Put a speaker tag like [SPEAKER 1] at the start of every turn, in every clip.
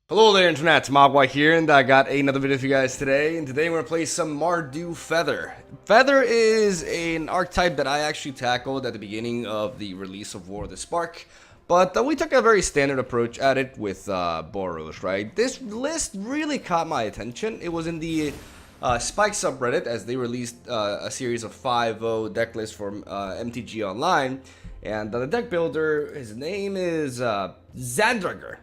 [SPEAKER 1] Hello there internet, it's MegaMogwai here, and I got another video for you guys today, and today we're going to play some Mardu Feather. Feather is an archetype that I actually tackled at the beginning of the release of War of the Spark, but we took a very standard approach at it with Boros, right? This list really caught my attention. It was in the Spike subreddit as they released a series of 5-0 deck lists for MTG Online, and the deck builder, his name is Zandrager.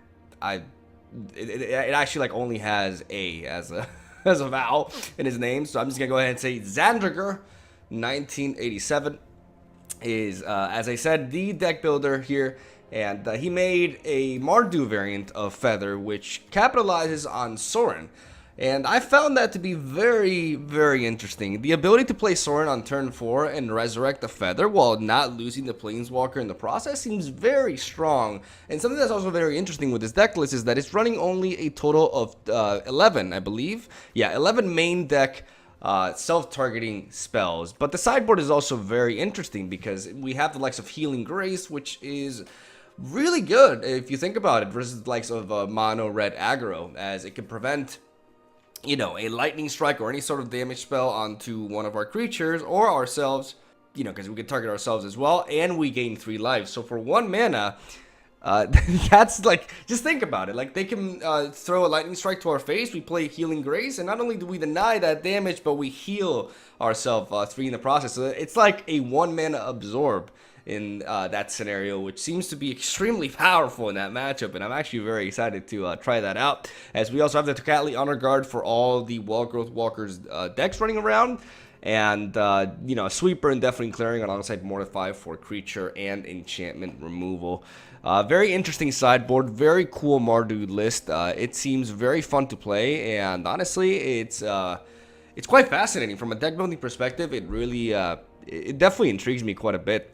[SPEAKER 1] It actually like only has A as a as a vowel in his name, so I'm just gonna go ahead and say Zandrager 1987 is as I said, the deck builder here, and he made a Mardu variant of Feather which capitalizes on Sorin. And I found that to be very, very interesting. The ability to play Sorin on turn 4 and resurrect the Feather while not losing the Planeswalker in the process seems very strong. And something that's also very interesting with this deck list is that it's running only a total of 11, I believe. Yeah, 11 main deck self-targeting spells. But the sideboard is also very interesting because we have the likes of Healing Grace, which is really good if you think about it, versus the likes of mono red aggro, as it can prevent, you know, a lightning strike or any sort of damage spell onto one of our creatures or ourselves, you know, because we can target ourselves as well, and we gain 3 lives. So for 1 mana, that's like, just think about it. Like, they can throw a lightning strike to our face, we play Healing Grace, and not only do we deny that damage, but we heal ourselves 3 in the process. So it's like a 1 mana absorb in that scenario, which seems to be extremely powerful in that matchup, and I'm actually very excited to try that out, as we also have the Tocatli Honor Guard for all the Wellgrowth Walkers decks running around, and you know, Sweeper and Deafening Clearing alongside Mortify for creature and enchantment removal. Very interesting sideboard, very cool Mardu list. It seems very fun to play, and honestly, it's quite fascinating from a deck building perspective. It really, it definitely intrigues me quite a bit,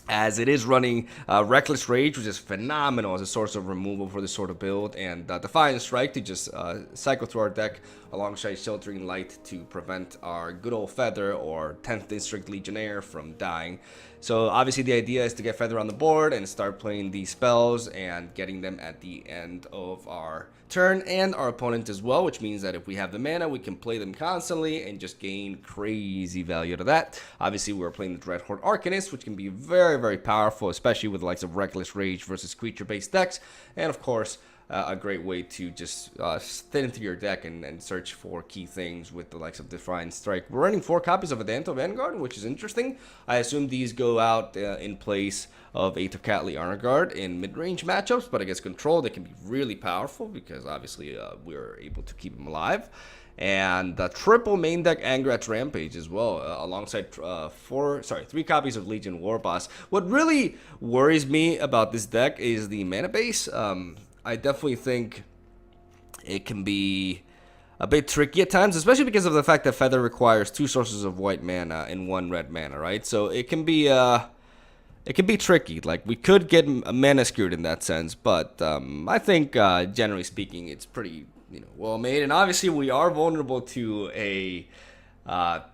[SPEAKER 1] as it is running Reckless Rage, which is phenomenal as a source of removal for this sort of build, and Defiant Strike to just cycle through our deck alongside Sheltering Light to prevent our good old Feather or 10th District Legionnaire from dying. So obviously the idea is to get Feather on the board and start playing these spells and getting them at the end of our turn and our opponent as well, which means that if we have the mana, we can play them constantly and just gain crazy value to that. Obviously, we're playing the Dreadhorde Arcanist, which can be very, very powerful, especially with the likes of Reckless Rage versus creature-based decks, and of course, a great way to just thin into your deck and search for key things with the likes of Defiant Strike. We're running 4 copies of Adanto Vanguard, which is interesting. I assume these go out in place of a Tocatli Honor Guard in mid-range matchups, but against control, they can be really powerful because obviously we're able to keep them alive. And the triple main deck Angrat's Rampage as well, alongside 3 copies of Legion Warboss. What really worries me about this deck is the mana base. I definitely think it can be a bit tricky at times, especially because of the fact that Feather requires 2 sources of white mana and 1 red mana, right? So it can be tricky. Like, we could get mana skewed in that sense, but I think generally speaking, it's pretty, you know, well made. And obviously, we are vulnerable to a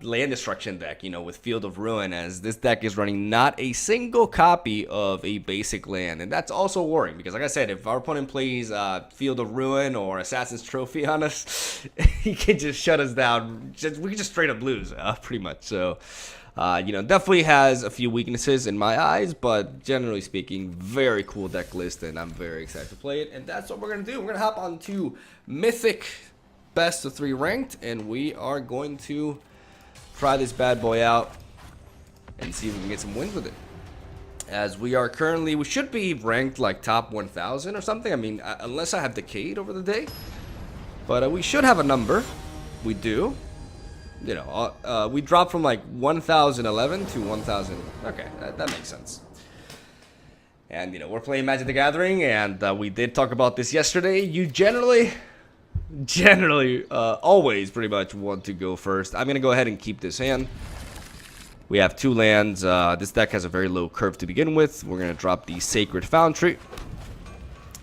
[SPEAKER 1] land destruction deck, you know, with Field of Ruin, as this deck is running not a single copy of a basic land, and that's also worrying because, like I said, if our opponent plays Field of Ruin or Assassin's Trophy on us, he can just shut us down. We can just straight up lose, pretty much. So you know, definitely has a few weaknesses in my eyes, but generally speaking, very cool deck list, and I'm very excited to play it. And that's what we're gonna do. We're gonna hop on to Mythic Best of 3 ranked, and we are going to try this bad boy out and see if we can get some wins with it. As we are currently, we should be ranked like top 1,000 or something. I mean, unless I have decayed over the day, but we should have a number. We do. You know, we dropped from like 1,011 to 1,000. Okay, that makes sense. And you know, we're playing Magic the Gathering, and we did talk about this yesterday. You generally always pretty much want to go first. I'm gonna go ahead and keep this hand. We have 2 lands. This deck has a very low curve to begin with. We're gonna drop the Sacred Foundry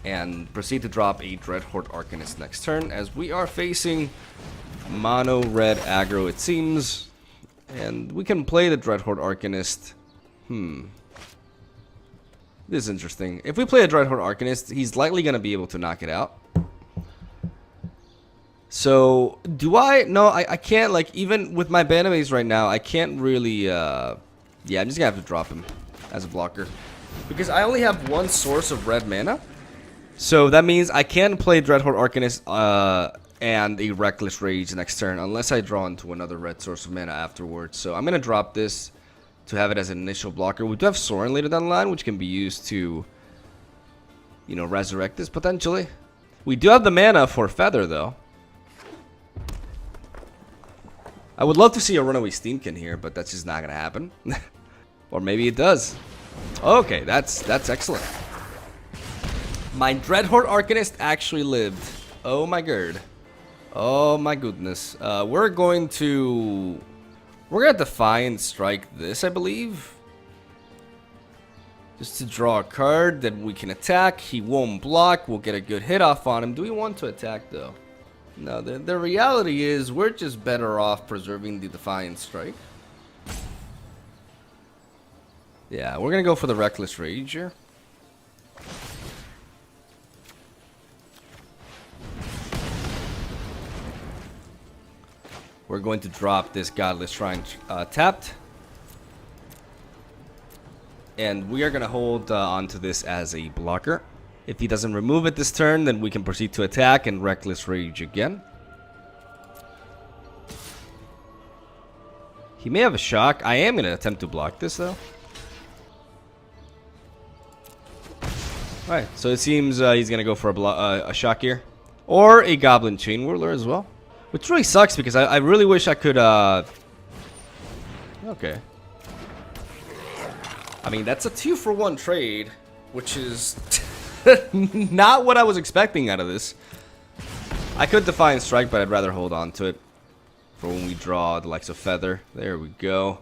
[SPEAKER 1] and proceed to drop a Dreadhorde Arcanist next turn, as we are facing mono red aggro, it seems, and we can play the Dreadhorde Arcanist. This is interesting. If we play a Dreadhorde Arcanist, he's likely gonna be able to knock it out. So, do I? No, I can't, like, even with my Banames right now, I can't really, yeah, I'm just gonna have to drop him as a blocker. Because I only have one source of red mana. So, that means I can't play Dreadhorde Arcanist, and a Reckless Rage next turn, unless I draw into another red source of mana afterwards. So, I'm gonna drop this to have it as an initial blocker. We do have Sorin later down the line, which can be used to, you know, resurrect this, potentially. We do have the mana for Feather, though. I would love to see a Runaway Steamkin here, but that's just not gonna happen. Or maybe it does. Okay, that's excellent. My Dreadhorde Arcanist actually lived. Oh my god. Oh my goodness. We're gonna Defiant Strike this, I believe. Just to draw a card that we can attack. He won't block. We'll get a good hit off on him. Do we want to attack, though? No, the reality is we're just better off preserving the Defiant Strike. Yeah, we're going to go for the Reckless Rage here. We're going to drop this Godless Shrine tapped. And we are going to hold onto this as a blocker. If he doesn't remove it this turn, then we can proceed to attack and Reckless Rage again. He may have a shock. I am going to attempt to block this, though. Alright, so it seems he's going to go for a shock here. Or a Goblin Chain Whirler as well. Which really sucks because I really wish I could... Okay. I mean, that's a 2-for-1 trade, which is... not what I was expecting out of this. I could Defiant Strike, but I'd rather hold on to it for when we draw the likes of Feather. There we go.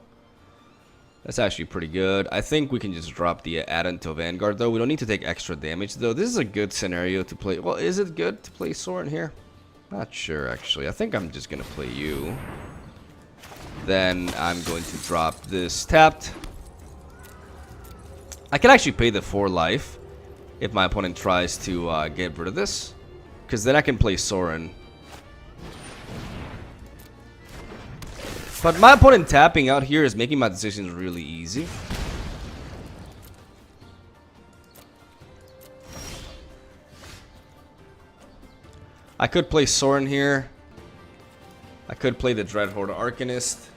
[SPEAKER 1] That's actually pretty good. I think we can just drop the add-on to Vanguard, though. We don't need to take extra damage, though. This is a good scenario to play. Well, is it good to play Sorin here? Not sure, actually. I think I'm just going to play you. Then I'm going to drop this tapped. I can actually pay the 4 life if my opponent tries to get rid of this, because then I can play Sorin. But my opponent tapping out here is making my decisions really easy. I could play Sorin here. I could play the Dreadhorde Arcanist.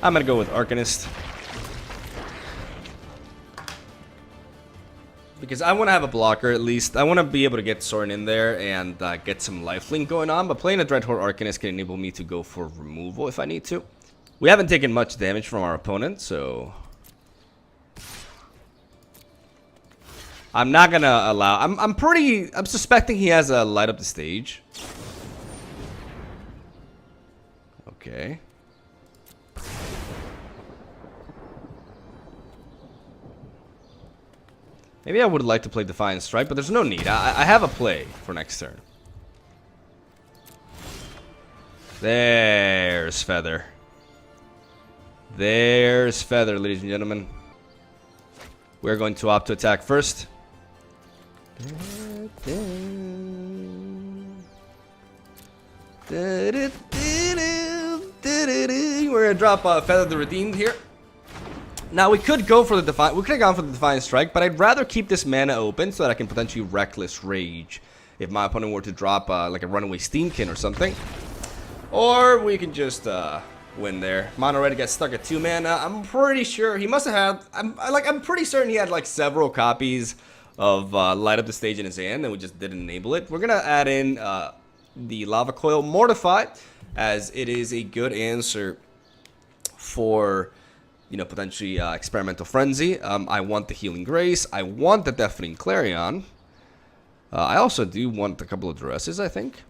[SPEAKER 1] I'm gonna go with Arcanist. Because I want to have a blocker at least. I want to be able to get Sorin in there and get some lifelink going on. But playing a Dreadhorde Arcanist can enable me to go for removal if I need to. We haven't taken much damage from our opponent, so... I'm not gonna allow... I'm suspecting he has a light up the stage. Okay. Maybe I would like to play Defiant Strike, but there's no need. I have a play for next turn. There's Feather. There's Feather, ladies and gentlemen. We're going to opt to attack first. We're gonna drop Feather the Redeemed here. Now we could go for the Defiant. We could have gone for the Defiant Strike, but I'd rather keep this mana open so that I can potentially Reckless Rage if my opponent were to drop like a Runaway Steamkin or something. Or we can just win there. Mono Red gets stuck at 2 mana. I'm pretty sure he must have had. I'm pretty certain he had like several copies of Light Up the Stage in his hand, and we just didn't enable it. We're gonna add in the Lava Coil Mortify, as it is a good answer for, you know, potentially Experimental Frenzy. I want the Healing Grace. I want the Deafening Clarion. I also do want a couple of Duresses, I think.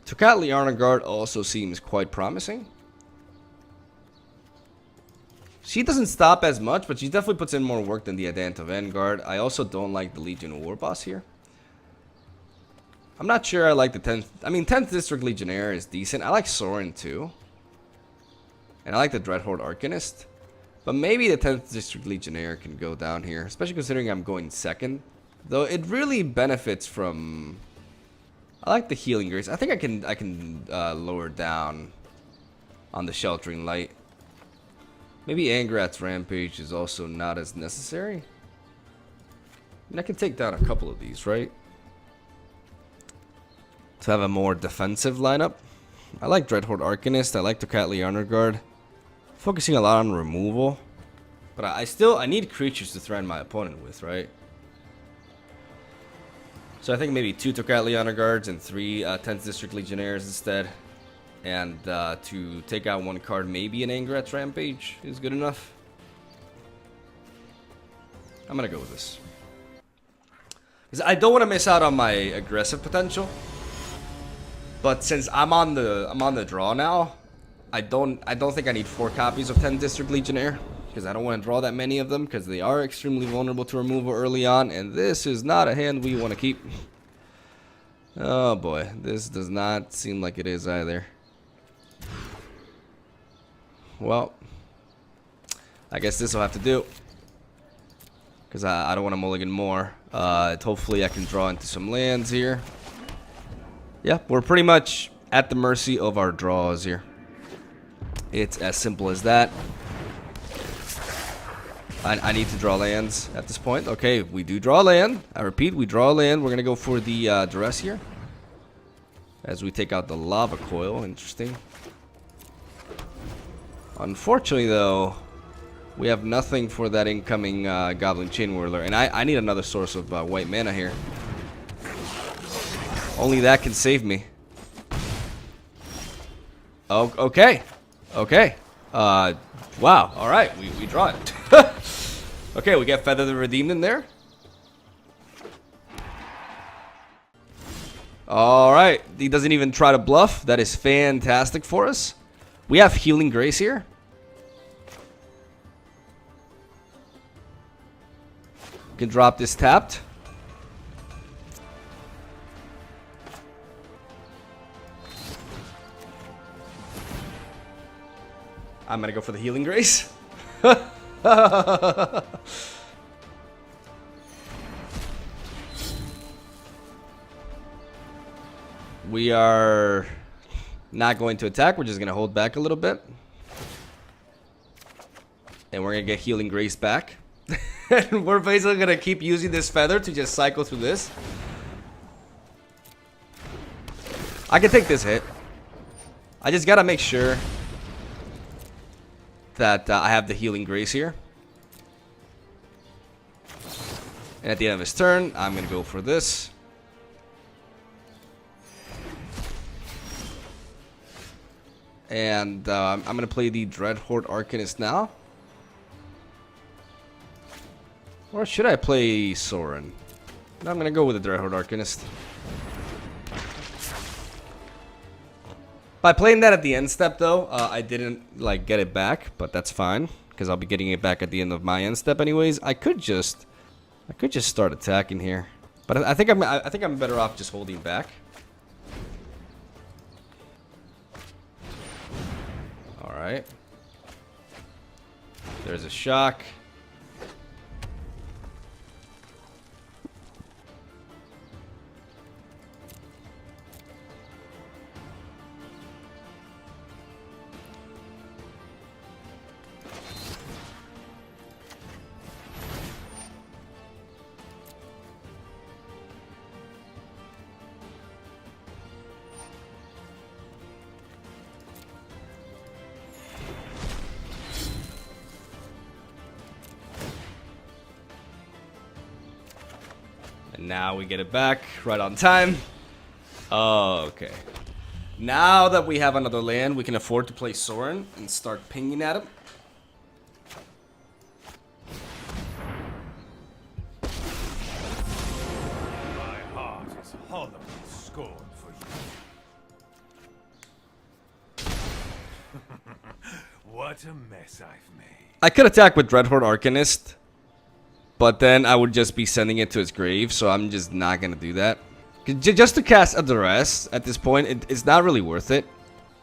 [SPEAKER 1] Tokat Liana Guard also seems quite promising. She doesn't stop as much, but she definitely puts in more work than the Adanta Vanguard. I also don't like the Legion War Boss here. I'm not sure I like the 10th. I mean, 10th District Legionnaire is decent. I like Sorin too. And I like the Dreadhorde Arcanist. But maybe the 10th District Legionnaire can go down here, especially considering I'm going second. Though it really benefits from... I like the Healing Grace. I think I can lower down on the Sheltering Light. Maybe Angrat's Rampage is also not as necessary. I can take down a couple of these, right? To have a more defensive lineup. I like Dreadhorde Arcanist. I like Tocatli Honor Guard. Focusing a lot on removal. But I need creatures to threaten my opponent with, right? So I think maybe 2 Tocatli Honor Guards and 3 10th District Legionnaires instead. And to take out 1 card, maybe an Angrat's Rampage is good enough. I'm gonna go with this. Because I don't want to miss out on my aggressive potential. But since I'm on the draw now, I don't think I need 4 copies of 10th District Legionnaire. Because I don't want to draw that many of them, because they are extremely vulnerable to removal early on, and this is not a hand we want to keep. Oh boy, this does not seem like it is either. Well, I guess this will have to do. Because I don't want to mulligan more. Hopefully I can draw into some lands here. Yeah, we're pretty much at the mercy of our draws here. It's as simple as that. I need to draw lands at this point. Okay, we do draw land. I repeat, we draw land. We're going to go for the duress here. As we take out the lava coil. Interesting. Unfortunately, though, we have nothing for that incoming Goblin Chain Whirler. And I need another source of white mana here. Only that can save me. Oh, okay. Okay. Wow. Alright, we draw it. Okay, we get Feather the Redeemed in there. Alright, he doesn't even try to bluff. That is fantastic for us. We have Healing Grace here. We can drop this tapped. I'm gonna go for the Healing Grace. We are not going to attack. We're just going to hold back a little bit. And we're going to get Healing Grace back. And we're basically going to keep using this feather to just cycle through this. I can take this hit. I just got to make sure that I have the Healing Grace here. And at the end of his turn, I'm going to go for this. And I'm going to play the Dreadhorde Arcanist now. Or should I play Sorin? No, I'm going to go with the Dreadhorde Arcanist. By playing that at the end step, though, I didn't get it back, but that's fine because I'll be getting it back at the end of my end step, anyways. I could just start attacking here, but I think I'm better off just holding back. All right. There's a shock. And now we get it back right on time. Oh, okay. Now that we have another land, we can afford to play Sorin and start pinging at him.
[SPEAKER 2] My heart is hollow with scorn for you. What a mess I've made.
[SPEAKER 1] I could attack with Dreadhorde Arcanist, but then I would just be sending it to his grave, so I'm just not gonna do that. Just to cast a duress at this point, it's not really worth it.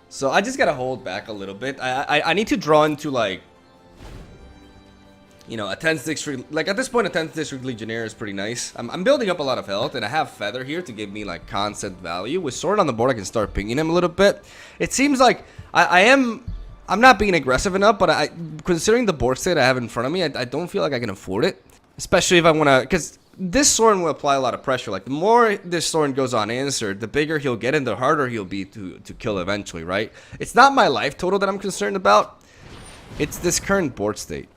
[SPEAKER 1] So I just gotta hold back a little bit. I need to draw into like You know, a 10th district, like at this point, a 10th district legionnaire is pretty nice. I'm building up a lot of health, and I have feather here to give me like concept value. With sword on the board, I can start pinging him a little bit. It seems like I'm not being aggressive enough, but considering the board state I have in front of me, I don't feel like I can afford it. Especially if I want to, because this Soren will apply a lot of pressure. Like, the more this Soren goes unanswered, the bigger he'll get and the harder he'll be to kill eventually, right? It's not my life total that I'm concerned about. It's this current board state.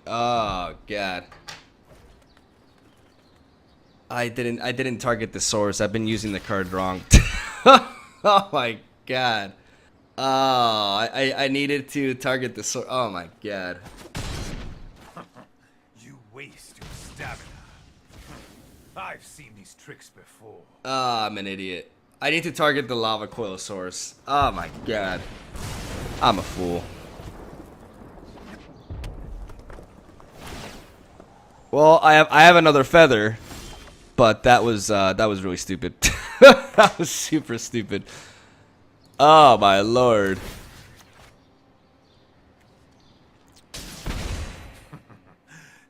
[SPEAKER 1] Oh god. I didn't target the source. I've been using the card wrong. Oh my god. Oh, I needed to target the source. Oh my god.
[SPEAKER 2] You waste your stamina. I've seen these tricks before.
[SPEAKER 1] Ah, I'm an idiot. I need to target the lava coil source. Oh my god. I'm a fool. Well, I have another feather, but that was really stupid. That was super stupid. Oh my lord.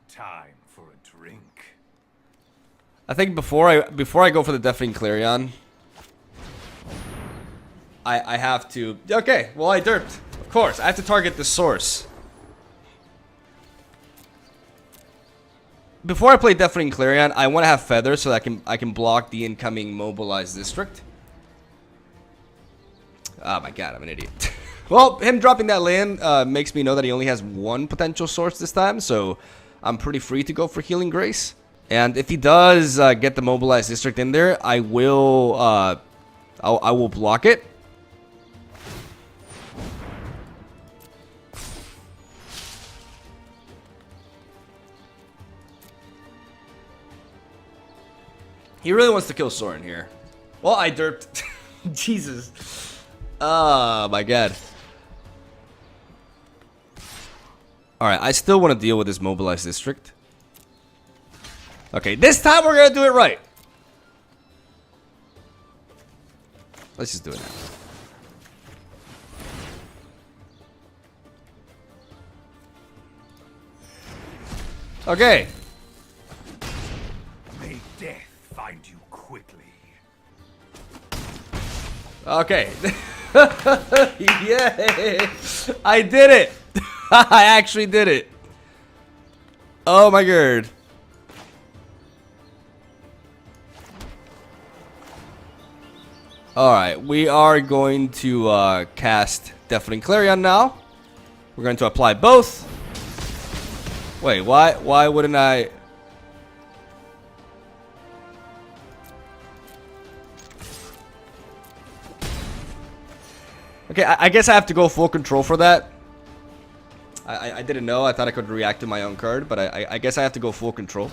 [SPEAKER 2] Time for a drink.
[SPEAKER 1] I think before I go for the Deafening Clarion, I have to. Okay, well I derped. Of course, I have to target the source. Before I play Deafening Clarion, I want to have feathers so that I can block the incoming mobilized district. Oh my god, I'm an idiot. Well, him dropping that land makes me know that he only has one potential source this time, so I'm pretty free to go for Healing Grace. And if he does get the mobilized district in there, I will block it. He really wants to kill Soren here. Well, I derped. Jesus. Oh, my god. Alright, I still want to deal with this mobilized district. Okay, this time we're going to do it right. Let's just do it now. Okay.
[SPEAKER 2] May death find you quickly.
[SPEAKER 1] Okay. Yay! I did it! I actually did it. Oh my god. Alright, we are going to cast Deafening Clarion now. We're going to apply both. Wait, why wouldn't I? Okay, I guess I have to go full control for that. I didn't know. I thought I could react to my own card, but I guess I have to go full control.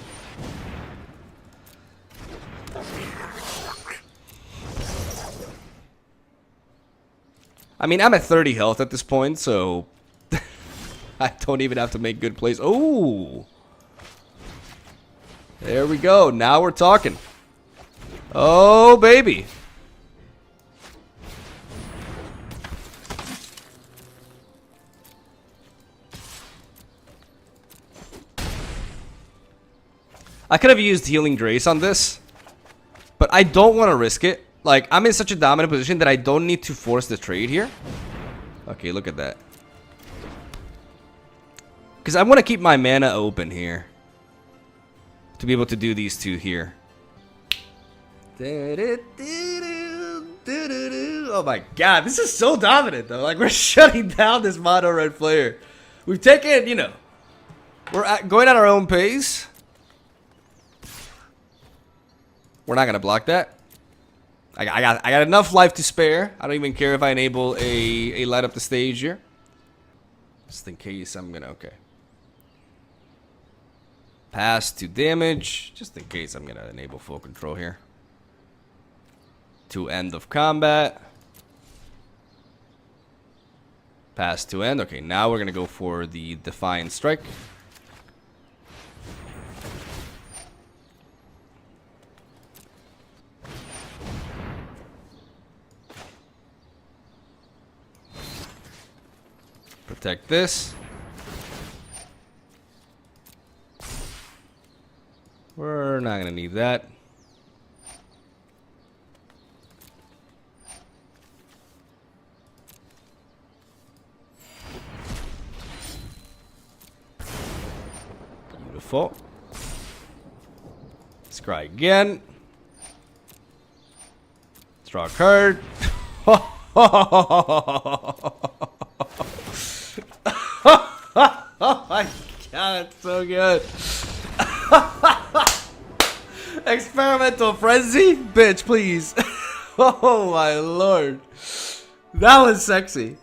[SPEAKER 1] I mean, I'm at 30 health at this point, so I don't even have to make good plays. Oh! There we go. Now we're talking. Oh, baby. I could have used Healing Grace on this, but I don't want to risk it. Like, I'm in such a dominant position that I don't need to force the trade here. Okay, look at that. Because I want to keep my mana open here to be able to do these two here. Oh my god, this is so dominant though. Like, we're shutting down this mono red player. We've taken, you know, we're going at our own pace. We're not gonna block that. I got enough life to spare. I don't even care if I enable a light up the stage here. Just in case I'm gonna, okay. Pass to damage, just in case I'm gonna enable full control here. To end of combat. Pass to end. Okay, now we're gonna go for the Defiant Strike. Protect this. We're not gonna need that. Beautiful. Scry again. Let's draw a card. Oh my god, it's so good. Experimental frenzy? Bitch, please. Oh my lord. That was sexy.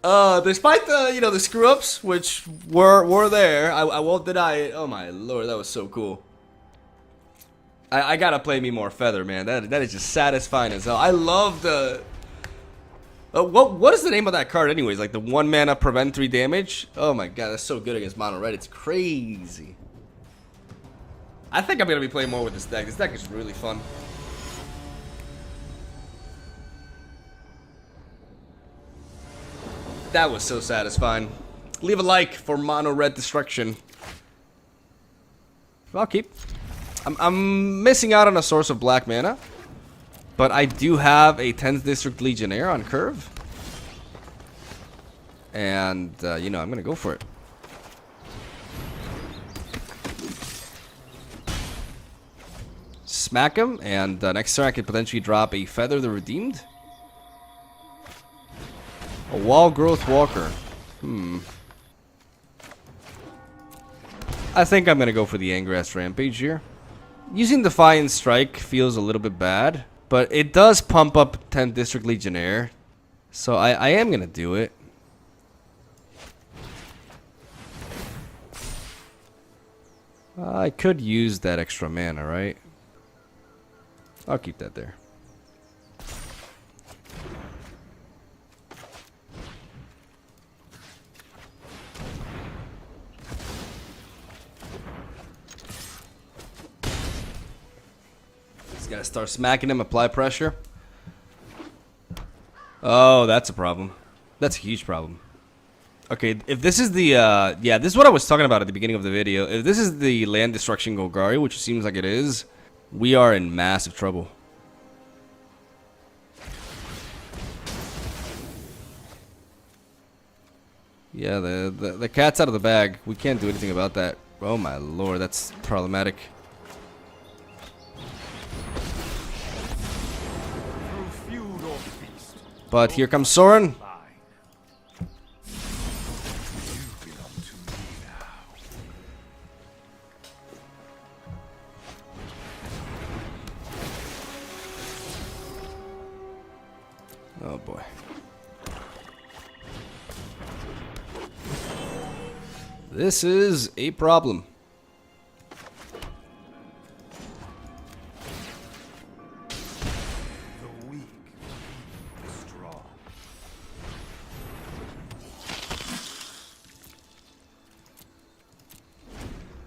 [SPEAKER 1] Despite the, the screw-ups, which were there, I won't deny it. Oh my lord, that was so cool. I gotta play me more Feather, man. That is just satisfying as hell. I love the... what is the name of that card anyways? Like the 1 mana prevent 3 damage? Oh my god, that's so good against mono red. It's crazy. I think I'm gonna be playing more with this deck. This deck is really fun. That was so satisfying. Leave a like for mono red destruction. I'll keep. I'm missing out on a source of black mana, but I do have a 10th District Legionnaire on curve, and I'm gonna go for it. Smack him, and next turn I could potentially drop a Feather the Redeemed. A Wall Growth Walker. I think I'm gonna go for the Angrass Rampage here. Using Defiant Strike feels a little bit bad, but it does pump up 10th District Legionnaire, so I am gonna do it. I could use that extra mana, right? I'll keep that there. Just gotta start smacking him, apply pressure. Oh, that's a problem. That's a huge problem. Okay, if this is the, yeah, this is what I was talking about at the beginning of the video. If this is the land destruction Golgari, which seems like it is, we are in massive trouble. Yeah, the cat's out of the bag. We can't do anything about that. Oh my lord, that's problematic. But here comes Soren. Oh boy. This is a problem.
[SPEAKER 2] The weak the strong.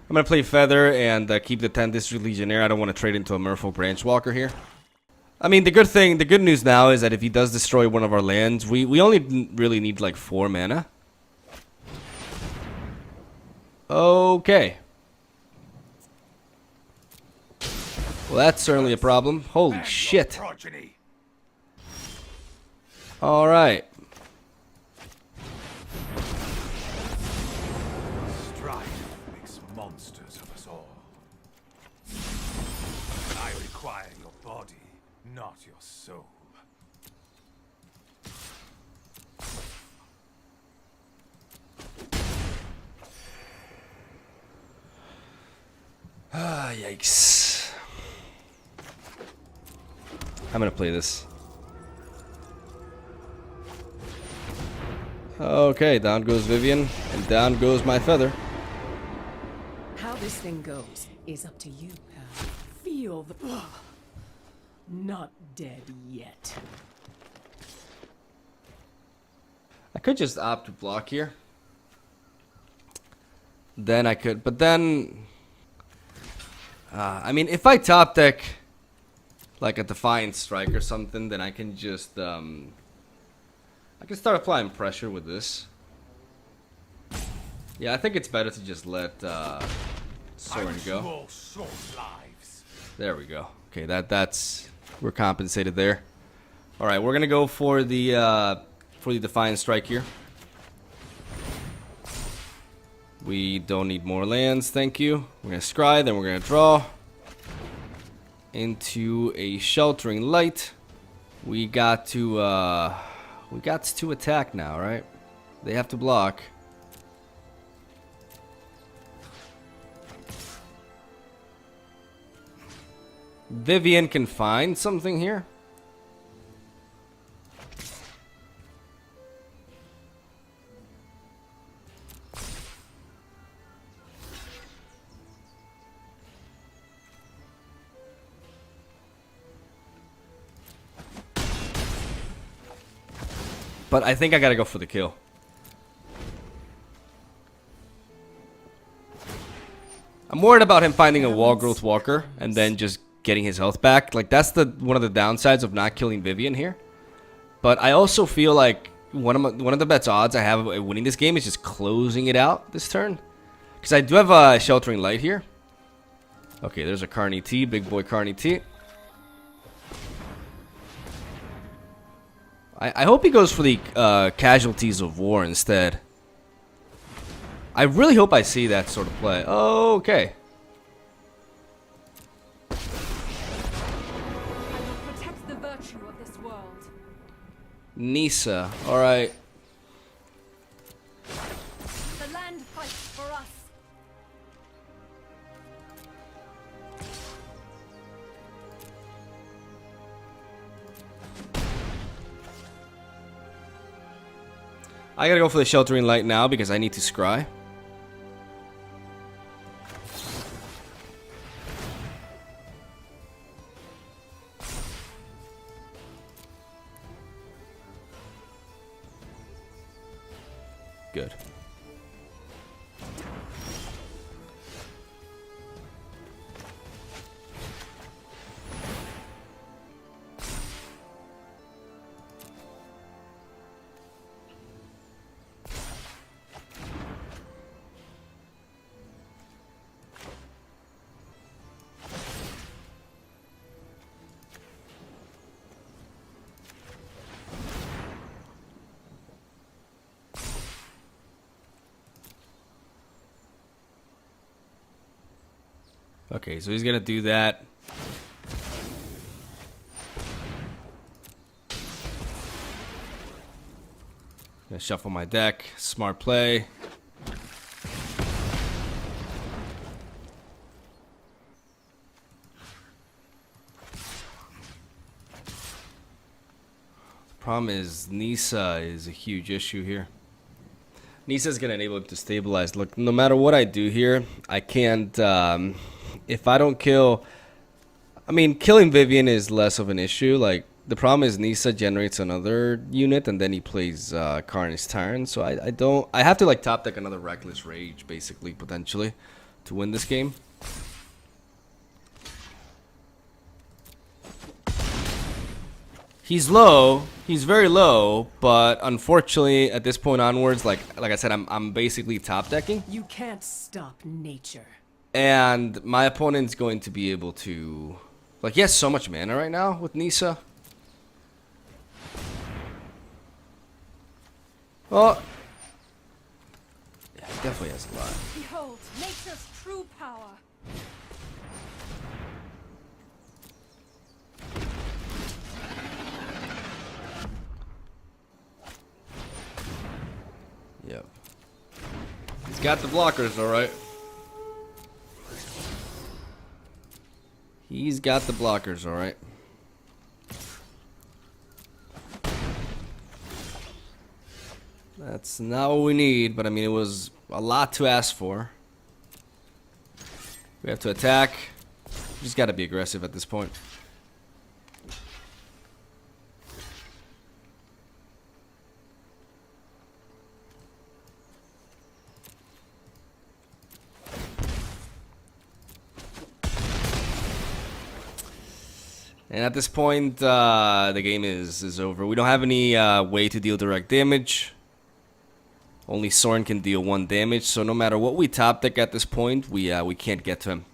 [SPEAKER 1] I'm gonna play Feather and keep the 10th District Legionnaire. I don't want to trade into a Merfolk Branchwalker here. I mean, the good news now is that if he does destroy one of our lands, we only really need like 4 mana. Okay. Well, that's certainly a problem. Holy shit. Alright.
[SPEAKER 2] Strife makes monsters of us all. I require your body, not your soul.
[SPEAKER 1] Ah, yikes. I'm gonna play this. Okay, down goes Vivian, and down goes my Feather.
[SPEAKER 3] How this thing goes is up to you, pal. Feel the... Ugh. Not dead yet.
[SPEAKER 1] I could just opt to block here. Then I could, but then... I mean, if I top deck like a Defiant Strike or something, then I can just... I can start applying pressure with this. Yeah, I think it's better to just let Soren go. There we go. Okay, that's... We're compensated there. Alright, we're gonna go for the Defiant Strike here. We don't need more lands, thank you. We're gonna scry, then we're gonna draw into a Sheltering Light. We got to attack now, right? They have to block. Vivian can find something here. But I think I gotta go for the kill. I'm worried about him finding a Wall Growth Walker and then just getting his health back. Like, that's one of the downsides of not killing Vivian here. But I also feel like one of the best odds I have of winning this game is just closing it out this turn. Because I do have a Sheltering Light here. Okay, there's a Carney T, big boy Carney T. I hope he goes for the Casualties of War instead. I really hope I see that sort of play. Oh, okay.
[SPEAKER 4] I will protect the virtue of this world.
[SPEAKER 1] Nisa, alright.
[SPEAKER 4] The land fights for us.
[SPEAKER 1] I gotta go for the Sheltering Light now because I need to scry. Good. Okay, so he's gonna do that. Gonna shuffle my deck. Smart play. The problem is Nisa is a huge issue here. Nisa's gonna enable him to stabilize. Look, no matter what I do here, I can't. If I don't kill, I mean, killing Vivian is less of an issue. Like, the problem is Nisa generates another unit and then he plays Karn's turn. So I have to like top deck another Reckless Rage basically, potentially, to win this game. He's low. He's very low, but unfortunately, at this point onwards, like I said, I'm basically top decking.
[SPEAKER 3] You can't stop nature.
[SPEAKER 1] And my opponent's going to be able to... Like, he has so much mana right now with Nisa. Well... Yeah, he definitely has a lot.
[SPEAKER 4] Behold, nature's true power.
[SPEAKER 1] Yep. He's got the blockers, alright. He's got the blockers, alright. That's not what we need, but I mean, it was a lot to ask for. We have to attack. We just gotta be aggressive at this point. And at this point, the game is over. We don't have any way to deal direct damage. Only Soren can deal 1 damage, so no matter what we top deck at this point, we can't get to him.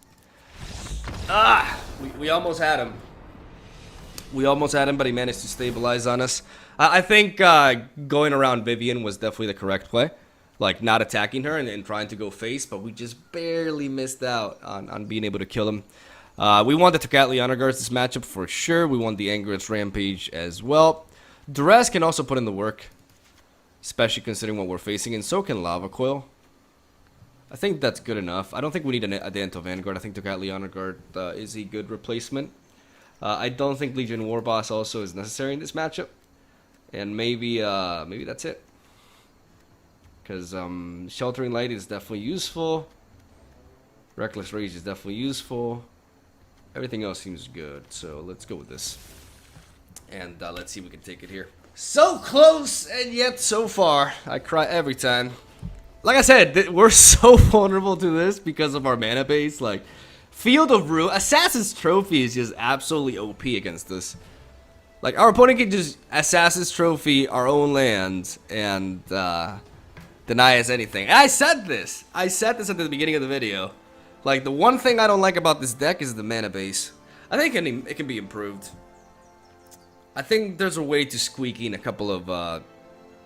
[SPEAKER 1] We almost had him. We almost had him, but he managed to stabilize on us. I think going around Vivian was definitely the correct play. Like, not attacking her and trying to go face, but we just barely missed out on being able to kill him. We won the Tocatli Honor Guards this matchup for sure. We won the Anger's Rampage as well. Duress can also put in the work, especially considering what we're facing, and so can Lava Coil. I think that's good enough. I don't think we need a Danto Vanguard. I think Tocatli Honor Guard is a good replacement. I don't think Legion Warboss also is necessary in this matchup. And maybe that's it. Because Sheltering Light is definitely useful. Reckless Rage is definitely useful. Everything else seems good, so let's go with this. And let's see if we can take it here. So close, and yet so far. I cry every time. Like I said, we're so vulnerable to this because of our mana base. Like, Field of Ruin, Assassin's Trophy is just absolutely OP against this. Like, our opponent can just Assassin's Trophy our own land and deny us anything. And I said this at the beginning of the video. Like, the one thing I don't like about this deck is the mana base. I think it can be improved. I think there's a way to squeak in a couple of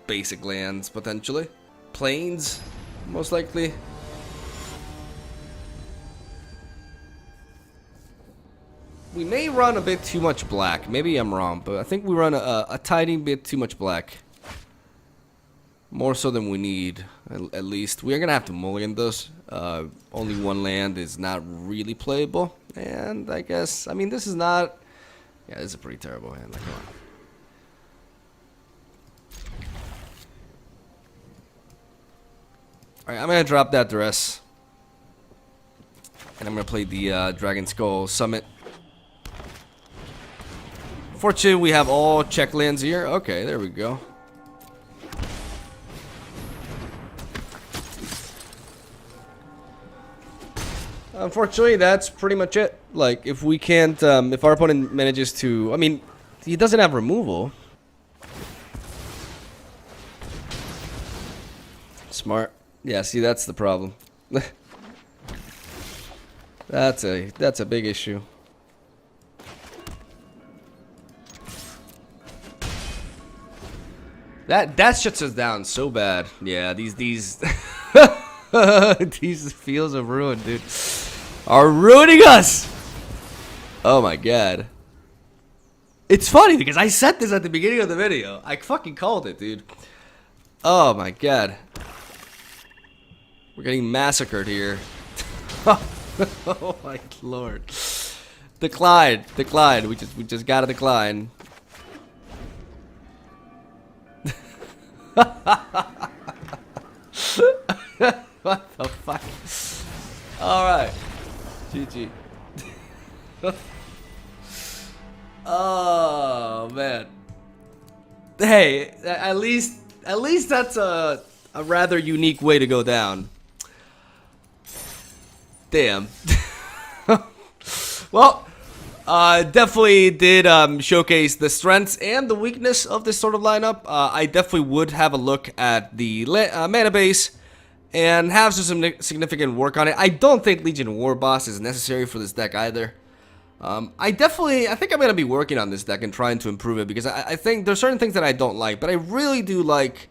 [SPEAKER 1] basic lands, potentially. Plains, most likely. We may run a bit too much black. Maybe I'm wrong, but I think we run a tiny bit too much black. More so than we need, at least. We're gonna have to mulligan those. Only 1 land is not really playable. And I guess, I mean, this is not... Yeah, this is a pretty terrible hand. Like, come on. Alright, I'm gonna drop that Duress. And I'm gonna play the Dragon Skull Summit. Fortunately, we have all check lands here. Okay, there we go. Unfortunately, that's pretty much it. Like, if we can't, if our opponent manages to, I mean, he doesn't have removal. Smart. Yeah, see, that's the problem. That's a big issue. That shuts us down so bad. Yeah, these these Fields of Ruin, dude, are ruining us. Oh my god. It's funny because I said this at the beginning of the video. I fucking called it, dude. Oh my god. We're getting massacred here. Oh my lord. Decline. Decline. We just gotta decline. What the fuck? Alright. GG. Oh man. Hey, at least that's a rather unique way to go down. Damn. Well, definitely did showcase the strengths and the weakness of this sort of lineup. I definitely would have a look at the mana base and have some significant work on it. I don't think Legion Warboss is necessary for this deck either. I think I'm going to be working on this deck and trying to improve it because I think there's certain things that I don't like, but I really do like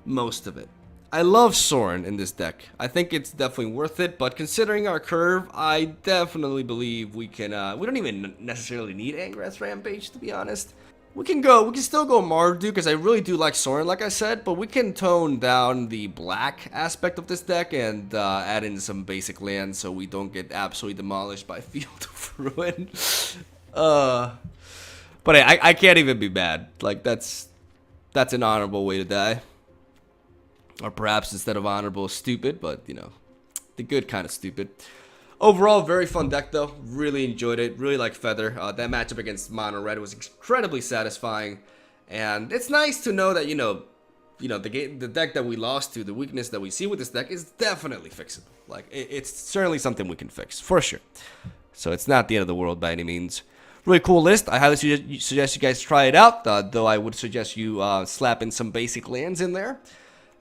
[SPEAKER 1] most of it. I love Soren in this deck. I think it's definitely worth it, but considering our curve, I definitely believe we can, we don't even necessarily need Anger's Rampage, to be honest. We can still go Mardu, because I really do like Soren, like I said, but we can tone down the black aspect of this deck and add in some basic lands so we don't get absolutely demolished by Field of Ruin. But hey, I can't even be mad. Like, that's an honorable way to die. Or perhaps instead of honorable, stupid, but, you know, the good kind of stupid. Overall, very fun deck, though. Really enjoyed it. Really like Feather. That matchup against Mono Red was incredibly satisfying. And it's nice to know that, the deck that we lost to, the weakness that we see with this deck is definitely fixable. Like, it's certainly something we can fix, for sure. So it's not the end of the world by any means. Really cool list. I highly suggest you guys try it out, though I would suggest you slap in some basic lands in there.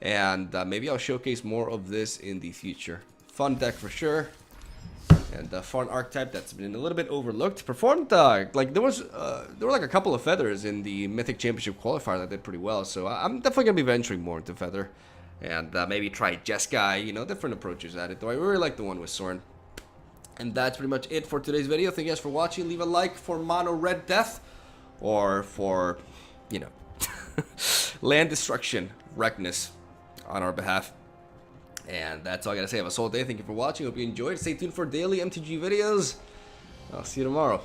[SPEAKER 1] And maybe I'll showcase more of this in the future. Fun deck for sure. And a fun archetype that's been a little bit overlooked. Performed, like there were like a couple of feathers in the Mythic Championship qualifier that did pretty well. So I'm definitely going to be venturing more into feather. And maybe try Jeskai, you know, different approaches at it. Though I really like the one with Sorn. And that's pretty much it for today's video. Thank you guys for watching. Leave a like for Mono Red Death. Or for, you know, land destruction, wreckness on our behalf. And that's all I gotta say. Have a solid day. Thank you for watching. Hope you enjoyed. Stay tuned for daily MTG videos. I'll see you tomorrow.